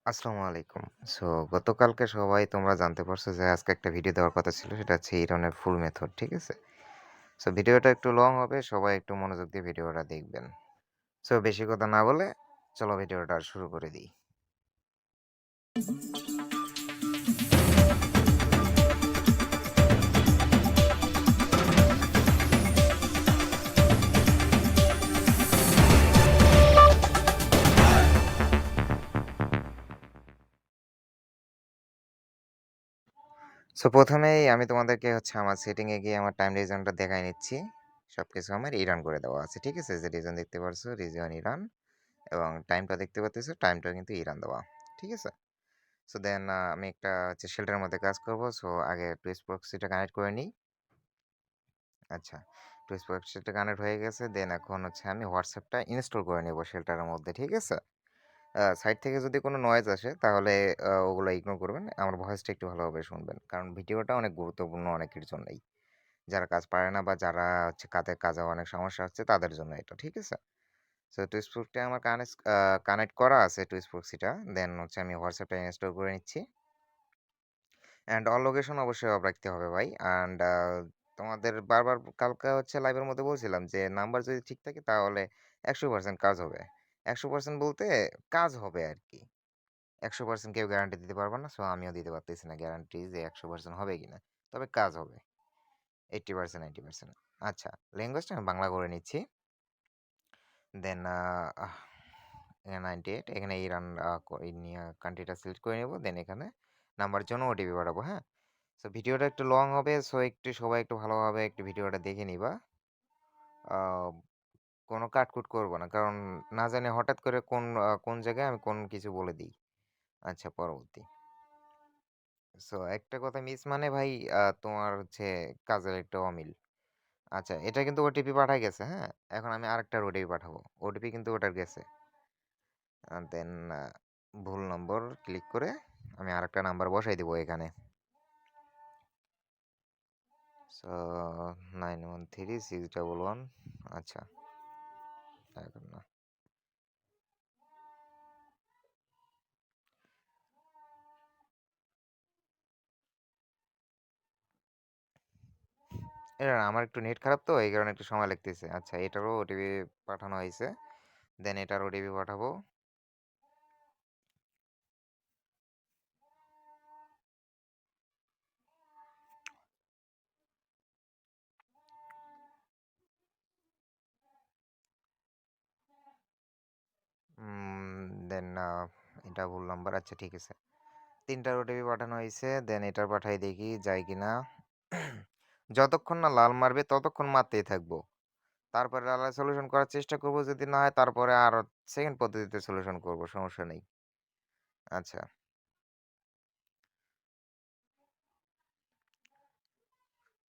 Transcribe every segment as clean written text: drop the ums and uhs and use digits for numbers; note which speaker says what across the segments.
Speaker 1: আসসালামু আলাইকুম। সো গতকালকে সবাই তোমরা জানতে পারছো যে আজকে একটা ভিডিও দেওয়ার কথা ছিল। সেটা হচ্ছে ইরনের ফুল মেথড, ঠিক আছে? সো ভিডিওটা একটু লং হবে। সবাই একটু মনোযোগ দিয়ে ভিডিওটা দেখবেন। সো বেশি কথা না বলে চলো ভিডিওটা শুরু করে দিই। সো ১ম এই আমি তোমাদেরকে হচ্ছে আমার সেটিং এ গিয়ে আমার টাইম রিজনটা দেখায় নিচ্ছি। সবকিছু আমার ইরান করে দেওয়া আছে, ঠিক আছে? যে রিজন দেখতে পারছো, রিজন ইরান এবং টাইমটা দেখতে পারতেছো, টাইমটাও কিন্তু ইরান দেওয়া। ঠিক আছে? সো দেন আমি একটা হচ্ছে শেলটার মধ্যে কাজ করব। সো আগে টুইস্ট প্রক্সিটা কানেক্ট করে নিই। আচ্ছা। টুইস্ট প্রক্সিটা কানেক্ট হয়ে গেছে। দেন এখন হচ্ছে আমি WhatsAppটা ইনস্টল করে নেব শেলটারের মধ্যে। ঠিক আছে? সাইড থেকে যদি কোনো নয়েজ আসে তাহলে ওগুলো ইগনোর করবেন। আমার ভয়েসটা একটু ভালোভাবে শুনবেন। কারণ ভিডিওটা অনেক গুরুত্বপূর্ণ অনেকের জন্যই। যারা কাজ পারে না বা যারা হচ্ছে কাজে অনেক সমস্যা হচ্ছে তাদের জন্য এটা। ঠিক আছে? সো টুইস্ট প্রক্সিটা আমার কানেক্ট করা আছে টুইস্ট প্রক্সিটা। দেন হচ্ছে আমি WhatsAppটা ইনস্টল করে নিচ্ছি। অ্যান্ড অল লোকেশন অবশ্যই অফ রাখতে হবে ভাই। অ্যান্ড তোমাদের বারবার কালকে হচ্ছে লাইভের মধ্যে বলছিলাম যে নাম্বার যদি ঠিক থাকে তাহলে ১০০% কাজ হবে। ১০০% বলতে কাজ হবে আরকি। ১০০% কেউ গ্যারান্টি দিতে পারবে না। সো আমিও দিতে পারতেছি না গ্যারান্টি যে ১০০% হবে কিনা। তবে কাজ হবে। 80% 90%। আচ্ছা, ল্যাঙ্গুয়েজটা আমি বাংলা করে নিচ্ছি। দেন এখানে 98 এখানে ইরান কান্ট্রিটা সিলেক্ট করে নেব। দেন এখানে নাম্বারের জন্য ওটিপি পাঠাবো, হ্যাঁ? সো ভিডিওটা একটু লং হবে। সো একটু সবাই একটু ভালোভাবে একটু ভিডিওটা দেখে নিবা। আ কোনো কাট-কুট করব না। কারণ না জানি হঠাৎ করে কোন জায়গায় আমি কোন কিছু বলে দেই। আচ্ছা পরবর্তী। সো একটা কথা মিস মানে ভাই তোমার হচ্ছে কাজের একটা অমিল। আচ্ছা এটা কিন্তু ওটিপি পাঠায় গেছে, হ্যাঁ? এখন আমি আরেকটার ওটিপি পাঠাবো। ওটিপি কিন্তু ওটার গেছে। দেন ভুল নম্বর ক্লিক করে আমি আরেকটা নাম্বার বসাই দিব এখানে। সো 913611 আচ্ছা এখন না। এটা না আমার একটু নেট খারাপ তো এই কারণে একটু সময় লাগতেছে। আচ্ছা এটারও ওটিপি পাঠানো হইছে। দেন এটার ওটিপি পাঠাবো। দেন এটা ভুল নাম্বার। আচ্ছা ঠিক আছে। ৩ টার ওটিপি পাঠানো হইছে। দেন এটার পাঠাই দেখি যায় কিনা। যতক্ষণ না লাল মারবে ততক্ষণ মারতেই থাকবো। তারপরে লালের সলিউশন করার চেষ্টা করব। যদি না হয় তারপরে আরো সেকেন্ড পদ্ধতিতে সলিউশন করব। সমস্যা নেই। আচ্ছা।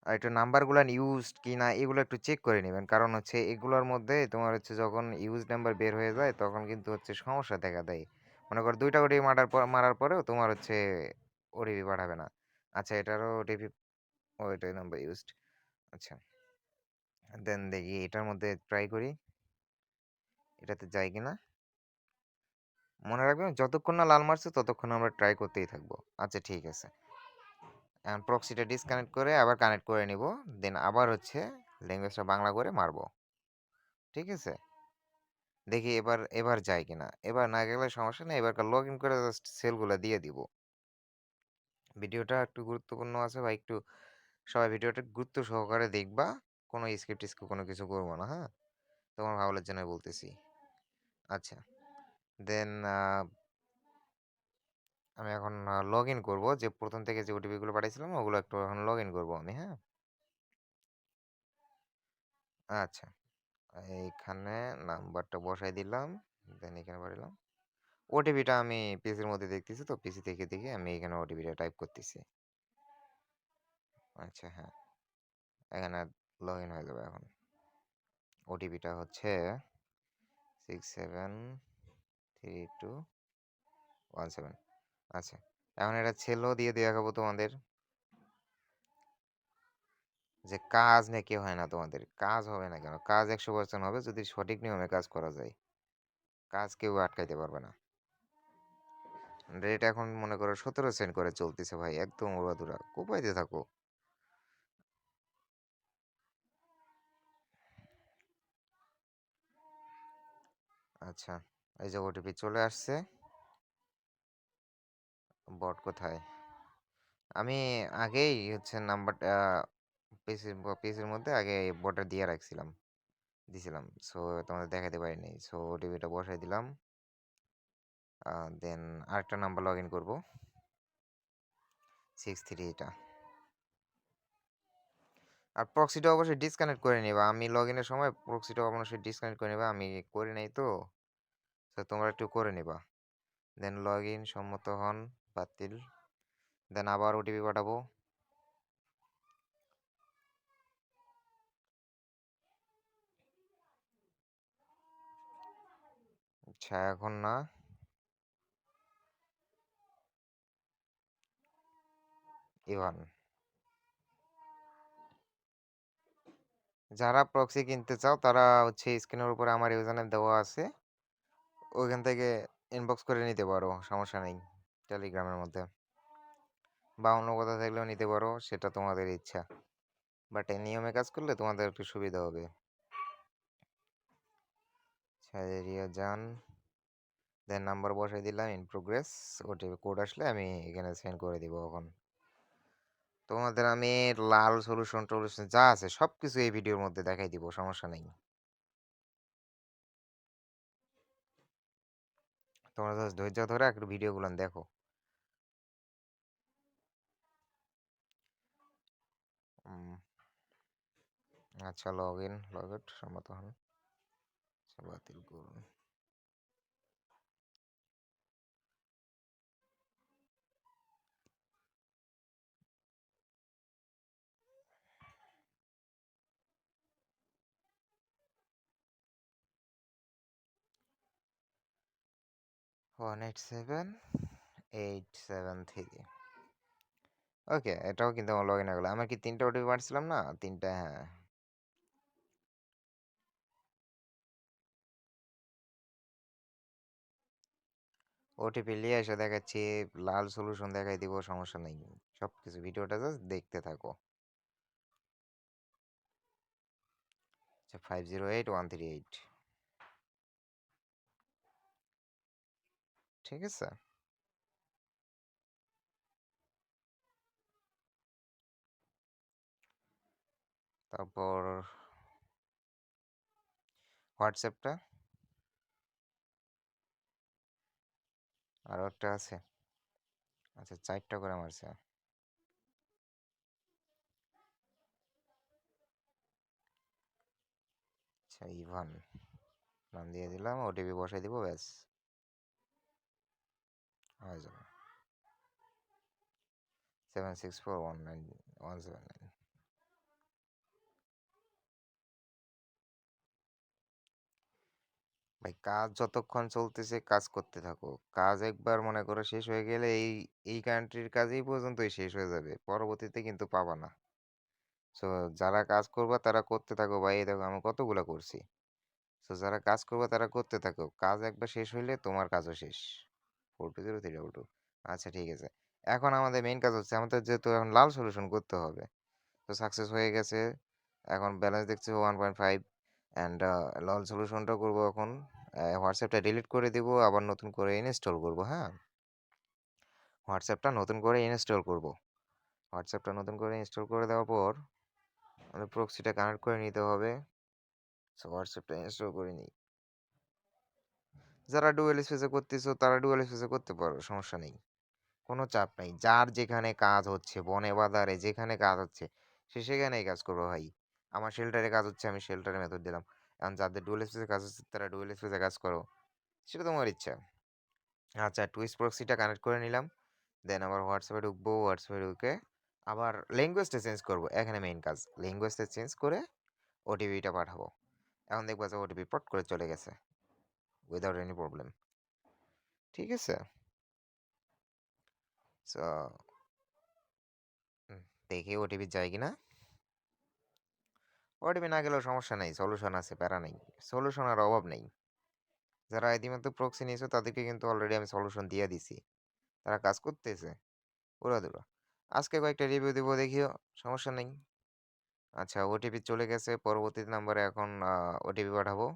Speaker 1: আর একটু নাম্বারগুলান ইউজড কিনা এগুলো একটু চেক করে নিবেন। কারণ হচ্ছে এগুলোর মধ্যে তোমার হচ্ছে যখন ইউজ নাম্বার বের হয়ে যায় তখন কিন্তু হচ্ছে সমস্যা দেখা দেয়। মনে করো ২ টা ওটিপি মারার পরেও তোমার হচ্ছে ওটিপি পাঠাবে না। আচ্ছা এটারও ওটিপি ও এটাই নাম্বার ইউজড। আচ্ছা। দেন দেখি এটার মধ্যে ট্রাই করি। এটাতে যায় কিনা। মনে রাখবেন যতক্ষণ না লাল মারছে ততক্ষণ আমরা ট্রাই করতেই থাকবো। আচ্ছা ঠিক আছে। এখন প্রক্সিটা ডিসকানেক্ট করে আবার কানেক্ট করে নিব। দেন আবার হচ্ছে ল্যাঙ্গুয়েজটা বাংলা করে মারবো। ঠিক আছে? দেখি এবার যায় কিনা। এবার না গেলে সমস্যা নেই। এবারকার লগইন করে জাস্ট সেলগুলা দিয়ে দিব। ভিডিওটা একটু গুরুত্বপূর্ণ আছে ভাই একটু সবাই ভিডিওটা গুরুত্ব সহকারে দেখবা। কোনো স্কিপ-টিস্কিপ কোনো কিছু করব না, হ্যাঁ? তোমার ভালোর জন্যই বলতেছি। আচ্ছা। দেন আমি এখন লগইন করব। যে ১ম থেকে যে ওটিপি গুলো পাঠাইছিলাম ওগুলো একটু এখন লগইন করব আমি, হ্যাঁ? আচ্ছা। এইখানে নাম্বারটা বসাই দিলাম। দেন এখানে পাঠালাম। ওটিপিটা আমি পিসির মধ্যে দেখতেছি তো পিসি থেকে দেখে আমি এখানে ওটিপিটা টাইপ করতেছি। আচ্ছা হ্যাঁ, এখানে লগইন হয়ে যাবে এখন। ওটিপিটা হচ্ছে 673217। আচ্ছা। এখন এটা ছেলেও দিয়ে দেখাবো তোমাদের যে কাজ নাকি হয় না তোমাদের। কাজ হবে না কেন? কাজ ১০০% হবে যদি সঠিক নিয়মে কাজ করা যায়। কাজ কেউ আটকাইতে পারবে না। রেট এখন মনে করো 17 সেন্ট করে চলতেছে ভাই, একদম উড়াধুরা, কোপাইতে থাকো। আচ্ছা, এই যে ওটিপি চলে আসছে। বট কোথায়? আমি আগেই হচ্ছে নাম্বারটা পিসির মধ্যে আগে বটটা দিয়ে রাখছিলাম, দিছিলাম। সো তোমাদের দেখাতে পারিনি। সো ওটিপিটা বসাই দিলাম। দেন আরেকটা নাম্বার লগ ইন করবো, 63 এটা। আর প্রক্সিটা অবশ্যই ডিসকানেক্ট করে নিবা। আমি লগ ইনের সময় প্রক্সিটা অবশ্যই ডিসকানেক্ট করে নিবা। আমি করি নাই তো, তো তোমরা একটু করে নিবা। দেন লগ ইন সম্মত হন, বাতিল। দেন আবার ওটিপি পাঠাবো। আচ্ছা, এখন না, ইভান। যারা প্রক্সি কিনতে চাও তারা হচ্ছে স্ক্রিনের উপরে আমার ইউজার নেম দেওয়া আছে, ওইখান থেকে ইনবক্স করে নিতে পারো, সমস্যা নেই। টেলিগ্রামের মধ্যে বা অন্য কোথাও থাকলেও নিতে পারো, সেটা তোমাদের ইচ্ছা। বাট এই নিয়মে কাজ করলে তোমাদের একটু সুবিধা হবে। সাইজেরিয়া যান, দেন নাম্বার বসাই দিলাম, ইন প্রোগ্রেস। ওটিপি কোড আসলে আমি এখানে সেন্ড করে দিব। এখন তোমাদের আমি লাল সলিউশন টলিউশন যা আছে সব কিছু এই ভিডিওর মধ্যে দেখাই দিব, সমস্যা নেই। তোমরা জাস্ট ধৈর্য ধরে একটু ভিডিওগুলো দেখো। উম, আচ্ছা, লগ আউট সম্মত হন। আচ্ছা, বাতিল করুন। 187873। ওকে, এটাও কিন্তু আমার লগ ইন হয়ে গেলো। আমার কি 3টা ওটিপি মারছিলাম না? 3টা, হ্যাঁ। ওটিপি নিয়ে এসে দেখাচ্ছি, লাল সলিউশন দেখাই দিব, সমস্যা নেই। সবকিছু ভিডিওটা জাস্ট দেখতে থাকো। আচ্ছা, 508138, ঠিক আছে। তারপর হোয়াটসঅ্যাপটা আরও একটা আছে। আচ্ছা, 4টা করে মারছে। আচ্ছা, ইভান নাম দিয়ে দিলাম, ওটিপি বসাই দিব, ব্যাস হয়ে যাবে। 76419179। ভাই, কাজ যতক্ষণ চলতেছে কাজ করতে থাকো। কাজ একবার মনে করো শেষ হয়ে গেলে এই এই কান্ট্রির কাজই পর্যন্তই শেষ হয়ে যাবে, পরবর্তীতে কিন্তু পাবা না। সো যারা কাজ করবা তারা করতে থাকো ভাই, এই দেখো আমি কতগুলা করছি। সো যারা কাজ করবা তারা করতে থাকো, কাজ একবার শেষ হইলে তোমার কাজও শেষ। 420322। আচ্ছা, ঠিক আছে। এখন আমাদের মেইন কাজ হচ্ছে, আমাদের যেহেতু এখন লাল সলিউশন করতে হবে, তো সাকসেস হয়ে গেছে। এখন ব্যালেন্স দেখছি 1.5। অ্যান্ড লাল সলিউশনটা করবো এখন। হোয়াটসঅ্যাপটা ডিলিট করে দিব, আবার নতুন করে ইনস্টল করব। হ্যাঁ, হোয়াটসঅ্যাপটা নতুন করে ইনস্টল করব। হোয়াটসঅ্যাপটা নতুন করে ইনস্টল করে দেওয়ার পর আমাদের প্রক্সিটা কানেক্ট করে নিতে হবে। সো হোয়াটসঅ্যাপটা ইনস্টল করে নিই। যারা ডুয়েল স্পেসে করতেছো তারা ডুয়েল স্পেসে করতে পারো, সমস্যা নেই, কোনো চাপ নাই। যার যেখানে কাজ হচ্ছে, বনে বাজারে যেখানে কাজ হচ্ছে, সে সেখানেই কাজ করবো ভাই। আমার শেল্টারে কাজ হচ্ছে, আমি শেল্টারে মেথড দিলাম। এখন যাদের ডুয়েল স্পেসে কাজ হচ্ছে তারা ডুয়েল স্পেসে কাজ করো, সেটা তোমার ইচ্ছা। আচ্ছা, টুইস প্রক্সিটা কানেক্ট করে নিলাম। দেন আবার হোয়াটসঅ্যাপে ঢুকবো, হোয়াটসঅ্যাপে ঢুকে আবার ল্যাঙ্গুয়েজটা চেঞ্জ করব। এখানে মেইন কাজ ল্যাঙ্গুয়েজটা চেঞ্জ করে ওটিপিটা পাঠাবো। এখন দেখবো যে ওটিপি পট করে চলে গেছে, উইদাউট এনি প্রবলেম, ঠিক আছে। সো দেখি ওটিপি যায় কিনা। ওটিপি না গেলেও সমস্যা নেই, সলিউশন আছে, প্যারা নেই। সলিউশনের অভাব নেই। যারা ইতিমধ্যে প্রক্সি নিয়েছো তাদেরকে কিন্তু অলরেডি আমি সলিউশন দিয়ে দিছি। তারা কাজ করতেছে উড়াধুরা। আজকে কয়েকটা রিভিউ দিব দেখিও, সমস্যা নেই। আচ্ছা ওটিপি চলে গেছে, পরবর্তী নাম্বারে এখন ওটিপি পাঠাবো।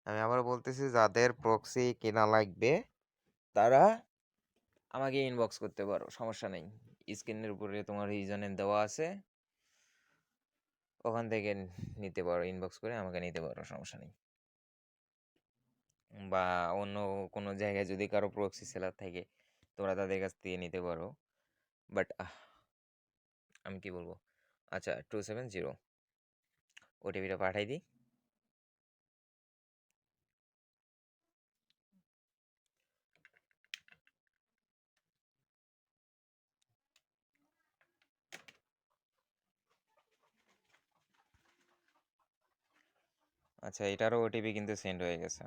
Speaker 1: আমি আবার বলতেছি যাদের প্রক্সি কেনা লাগবে তারা আমাকে ইনবক্স করতে পারো, সমস্যা নেই। স্ক্রিনের উপরে তোমার রিজনের দেওয়া আছে, ওখান থেকে নিতে পারো, ইনবক্স করে আমাকে নিতে পারো, সমস্যা নেই। বা অন্য কোনো জায়গায় যদি কারো প্রক্সি সেলার থাকে তোমরা তাদের কাছ থেকে নিতে পারো। বাট আমি কি বলবো, আচ্ছা 270 ওটিপিটা পাঠাই দিই। আচ্ছা এটারও ওটিপি কিন্তু সেন্ড হয়ে গেছে।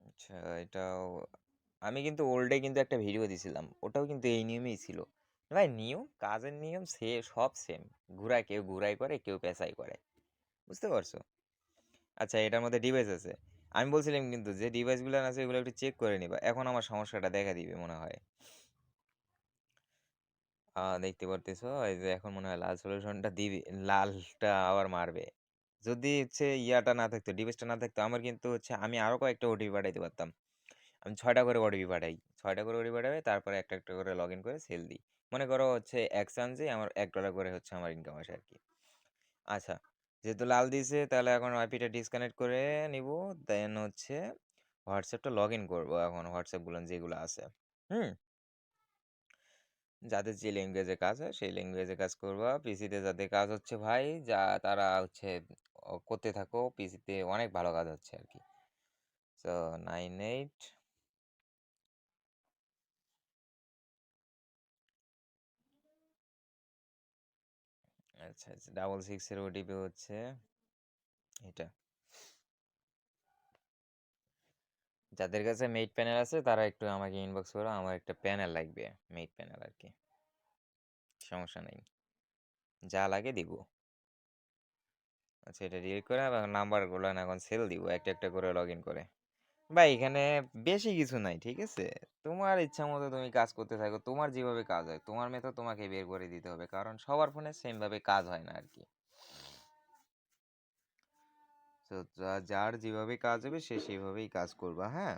Speaker 1: আচ্ছা এটাও, আমি কিন্তু ওল্ডে কিন্তু একটা ভিডিও দিছিলাম, ওটাও কিন্তু এই নিয়মেই ছিল। ভাই নিয়ম, কাজের নিয়ম সে সব সেম। ঘুরায়, কেউ ঘুরাই করে, কেউ পেঁচাই করে, বুঝতে পারছো? আচ্ছা এটার মধ্যে ডিভাইস আছে, আমি বলছিলাম কিন্তু যে ডিভাইসগুলো আছে এগুলো একটু চেক করে নিবা, এখন আমার সমস্যাটা দেখা দিবে মনে হয়। দেখতে পারতেছো এই যে এখন মনে হয় লাল সলিউশনটা দিবে, লালটা আবার মারবে। যদি হচ্ছে ইয়াটা না থাকতো, ডিভাইসটা না থাকতো, আমার কিন্তু হচ্ছে আমি আরো কয়েকটা ওটিপি পাঠাইতে পারতাম। আমি ৬টা করে ওটিপি পাঠাই, ৬টা করে ওটিপি পাঠাবে, তারপরে একটা একটা করে লগ ইন করে সেল দিই। মনে করো হচ্ছে এক্সচেঞ্জে আমার $1 করে হচ্ছে আমার ইনকাম আসে আর কি। আচ্ছা যেহেতু লাল দিয়েছে তাহলে এখন আইপিটা ডিসকানেক্ট করে নিব, দেন হচ্ছে হোয়াটসঅ্যাপটা লগ ইন করবো, এখন হোয়াটসঅ্যাপগুলো যেগুলো আছে। হুম, যাদের যে ল্যাঙ্গুয়েজে কাজ হয় সেই ল্যাঙ্গুয়েজে কাজ করবা। পিসিতে যাদের কাজ হচ্ছে ভাই, যা তারা হচ্ছে করতে থাকো, পিসিতে অনেক ভালো কাজ হচ্ছে আর কি। সো 98, আচ্ছা আচ্ছা 66 এর ওটিপি হচ্ছে এটা। যাদের কাছে মেইট প্যানেল আছে তারা একটু আমাকে ইনবক্স করো, আমার একটা প্যানেল লাগবে, মেইট প্যানেল আর কি, সমস্যা নেই, যা লাগে দিব। আচ্ছা এটা ডিলিট করে নাম্বারগুলো এখন সেল দিব একটা একটা করে লগ ইন করে। ভাই এখানে বেশি কিছু নাই, ঠিক আছে? তোমার ইচ্ছা মতো তুমি কাজ করতে থাকো, তোমার যেভাবে কাজ হয় তোমার মেথড তোমাকে বের করে দিতে হবে, কারণ সবার ফোনে সেম ভাবে কাজ হয় না আর কি। তো যার যেভাবে কাজ হবে সে সেভাবেই কাজ করবা, হ্যাঁ।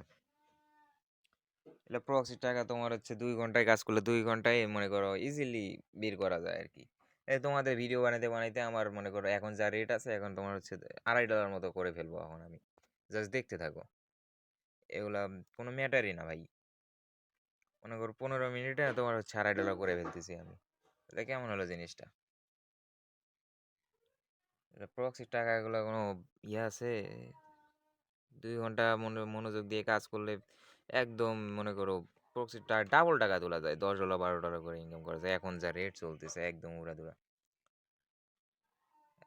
Speaker 1: এটা প্রক্সি টাকা তোমার হচ্ছে 2 ঘন্টায় কাজ করলে 2 ঘন্টায় মনে করো ইজিলি বের করা যায় আর কি। এই তোমাদের ভিডিও বানাইতে বানাইতে আমার মনে করো এখন যা রেট আছে এখন তোমার হচ্ছে $2.5 মতো করে ফেলবো এখন আমি, জাস্ট দেখতে থাকো। এগুলা কোনো ম্যাটারই না ভাই, মনে করো 15 মিনিটে তোমার হচ্ছে $2.5 করে ফেলতেছি আমি। এটা কেমন হলো জিনিসটা? প্রক্সির টাকাগুলো কোনো ইয়ে আছে? 2 ঘন্টা মনোযোগ দিয়ে কাজ করলে একদম মনে করো প্রক্সির টাকা ডাবল টাকা তোলা যায়, $10 $12 করে ইনকাম করা যায় এখন যা রেট চলতেছে, একদম উড়াধুরা।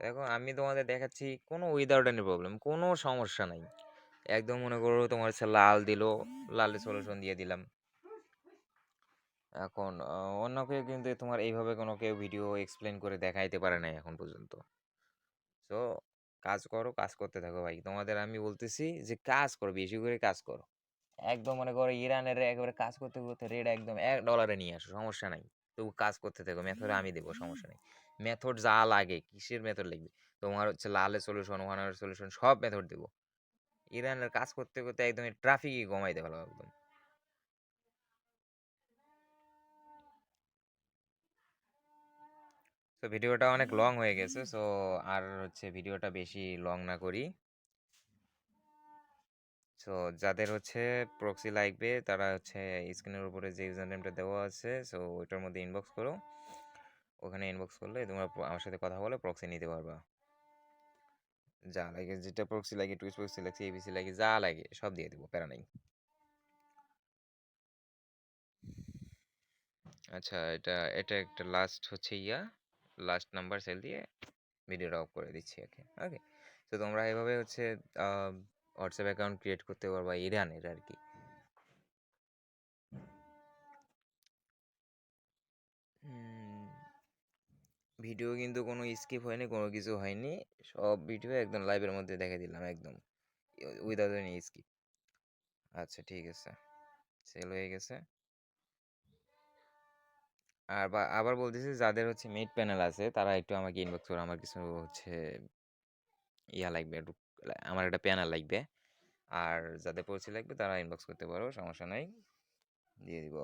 Speaker 1: এখন আমি তোমাদের দেখাচ্ছি কোনো উইদাউট এনি প্রবলেম, কোনো সমস্যা নাই। একদম মনে করো তোমার হচ্ছে লাল দিল, লালের সলিউশন দিয়ে দিলাম। এখন অন্য কেউ কিন্তু তোমার এইভাবে কোনো কেউ ভিডিও এক্সপ্লেন করে দেখাইতে পারে নাই এখন পর্যন্ত। সো কাজ করো, কাজ করতে থাকো ভাই, তোমাদের আমি বলতেছি যে কাজ করো, বেশি করে কাজ করো। একদম মনে করো ইরানের একেবারে কাজ করতে করতে রেট একদম $1 নিয়ে আসো, সমস্যা নাই। তবু কাজ করতে থাকো, মেথড আমি দেবো, সমস্যা নেই। মেথড যা লাগে, কিসের মেথড লাগবে তোমার হচ্ছে লালের সলিউশন, ওয়ানের সলিউশন, সব মেথড দেবো। ইরানের কাজ করতে করতে একদম ট্রাফিকই কমাইতে ভালো একদম। তো ভিডিওটা অনেক লং হয়ে গেছে, সো আর হচ্ছে ভিডিওটা বেশি লং না করি। সো যাদের হচ্ছে প্রক্সি লাগবে তারা হচ্ছে স্ক্রিনের উপরে যে ইউজার নেমটা দেওয়া আছে সো ওইটার মধ্যে ইনবক্স করো, ওখানে ইনবক্স করলে তোমরা আমার সাথে কথা বলে প্রক্সি নিতে পারবা। যা লাগে, যেটা প্রক্সি লাগে, টুইচ প্রক্সি লাগে, এবিসি লাগে, যা লাগে সব দিয়ে দেবো, প্যারা নাই। আচ্ছা এটা এটা একটা লাস্ট হচ্ছে লাস্ট নাম্বার সেল দিয়ে ভিডিওটা অফ করে দিচ্ছি ওকে ওকে। তো তোমরা এভাবে হচ্ছে হোয়াটসঅ্যাপ অ্যাকাউন্ট ক্রিয়েট করতে পারবা ইরানের আর কি। ভিডিও কিন্তু কোনো স্কিপ হয়নি, কোনো কিছু হয়নি। সব ভিডিও একদম লাইভের মধ্যে দেখাই দিলাম একদম উইদাউট এনি স্কিপ। আচ্ছা ঠিক আছে, সেল হয়ে গেছে। আর আবার বলতেছি যাদের হচ্ছে মিড প্যানেল আছে তারা একটু আমাকে ইনবক্স করো, আমার কিছু হচ্ছে ইয়া লাগবে একটু, আমার একটা প্যানেল লাগবে। আর যাদের পড়ছি লাগবে তারা ইনবক্স করতে পারো, সমস্যা নাই, দিয়ে দিব।